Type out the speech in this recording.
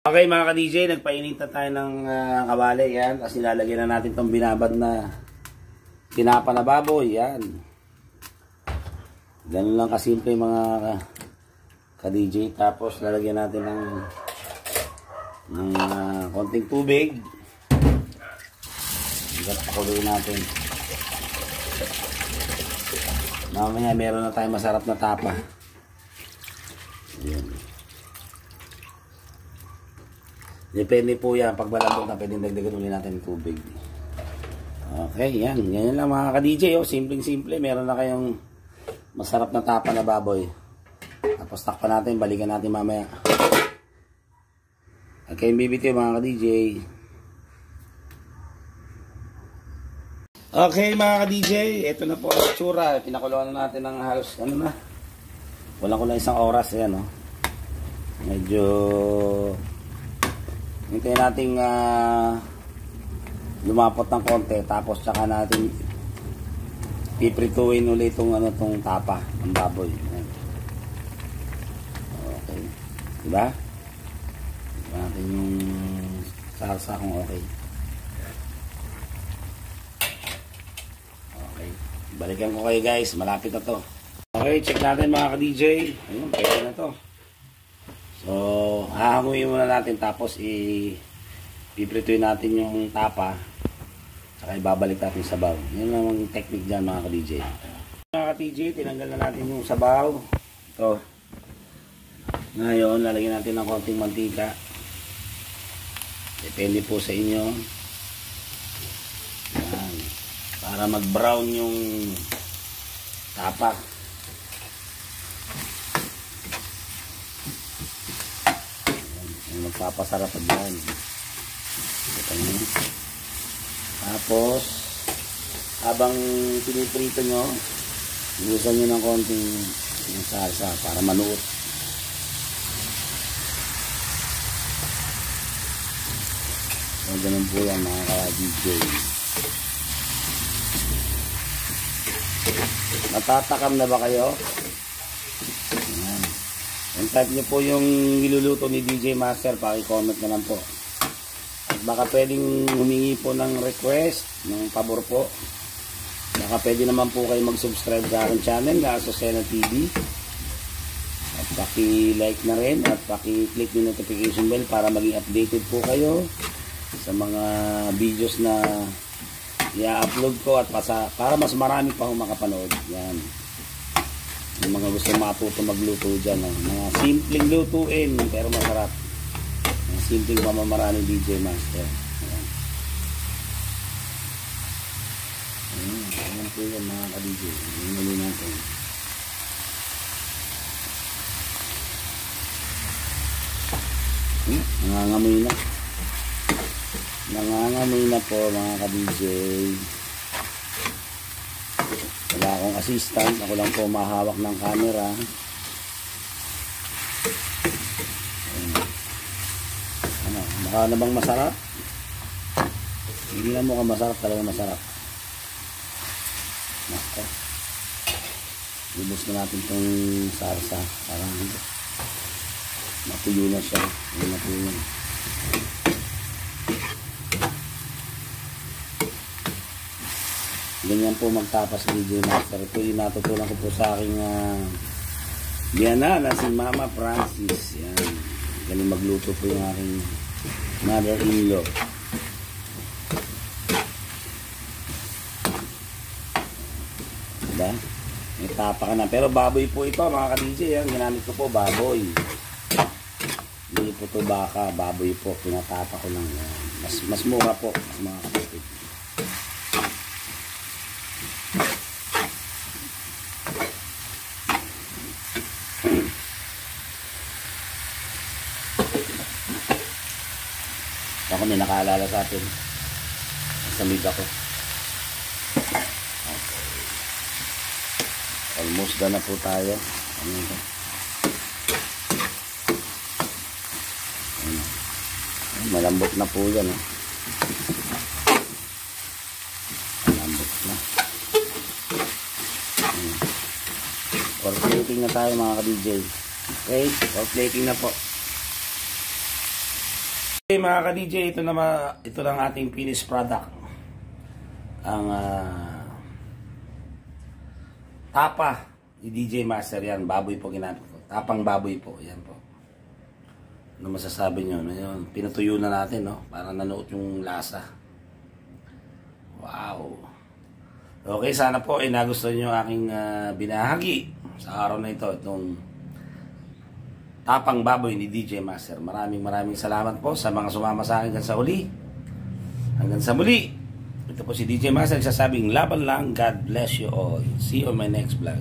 Okay mga ka-DJ, nagpainit na tayo ng kawali. Yan. Tapos nilalagyan na natin itong binabad na tinapa na baboy. Yan. Ganun lang kasimple mga ka-DJ. Tapos lalagyan natin ng konting tubig. Pakuloy natin. Mamaya meron na tayong masarap na tapa. Yan. Depende po yan. Pag malambot na, pwedeng dagdagan ulit natin ng tubig. Okay, yan. Ganyan lang mga ka-DJ. Oh. Simpleng-simple. Meron na kayong masarap na tapa na baboy. Tapos takpan natin. Balikan natin mamaya. Okay, bibitiw mga ka-DJ. Okay mga ka-DJ. Ito na po ang itsura. Pinakuloan na natin ng halos, ano na. Walang ko lang isang oras. Ayan, oh. Medyo... hintayin natin lumapot ng konti, tapos tsaka natin piprituin ulit itong tong tapa ng baboy. Okay, diba? Diba natin yung salsa kung okay. Okay, balikan ko kayo guys, malapit na to. Okay, check natin mga ka-DJ. Ayun, pwede na to. So, hahanguin muna natin, tapos ipiprituin natin yung tapa, saka ibabalik natin yung sabaw. Yun lang ang technique dyan mga ka-DJ. Mga ka-DJ, tinanggal na natin yung sabaw. Ito. Ngayon, lalagyan natin ng konting mantika. Depende po sa inyo. Yan. Para mag-brown yung tapa. Magpapasarap pa dyan. Tapos habang piniprito nyo, iusan nyo ng konting salsa para manuot. So ganun po yan mga ka-DJ. Natatakam na ba kayo? Kung type nyo po yung niluluto ni DJ Master, paki-comment na lang po. At baka pwedeng humingi po ng request, ng pabor po. Baka pwede naman po kayo mag-subscribe sa aking channel na Azucena TV. At paki-like na rin at paki-click yung notification bell para maging updated po kayo sa mga videos na i-upload ko at para mas marami pa akong makapanood. Yan. Yung mga gusto matuto magluto dyan, mga simpleng lutuin pero masarap, mga simpleng pamamaraan ni DJ Master. Ayan po yan mga ka-DJ. Ayan natin. Nangangamoy na po mga ka-DJ. Wala akong assistant, ako lang po mahawak ng camera. Ano, baka na bang masarap? Hindi na mukhang masarap, talaga masarap. Nako. Ibus na natin itong sarsa para matuyo na siya. Matuyo na. Ganyan po magtapas DJ Master. Ito yung natutunan ko po sa aking biyana na si Mama Francis. Yan. Galing magluto po yung aking mother-in-law. Diba? May tapa ka na. Pero baboy po ito mga ka-DJ. Yan. Ginamit ko po baboy. Hindi po ito baka. Baboy po. Pinatapa ko lang. Mas mura po mga kapatid. Ako may nakaalala sa atin. Sa mid ako. Almost done na po tayo. Malambot na po yan. Malambot na. For plating na tayo mga ka-DJ. Okay, for plating na po. Okay, mga ka-DJ, ito lang ating finished product. Ang tapa ni DJ Master yan. Baboy po ginamit ko. Tapang baboy po. Yan po. Ano masasabi nyo? Pinatuyo na natin, no? Para nanuot yung lasa. Wow. Okay, sana po ay nagustuhan nyo aking binahagi sa araw na ito. Itong tapang baboy ni DJ Master. Maraming salamat po sa mga sumama sa akin hanggang sa huli. Hanggang sa muli. Ito po si DJ Master nagsasabing laban lang. God bless you all. See you on my next vlog.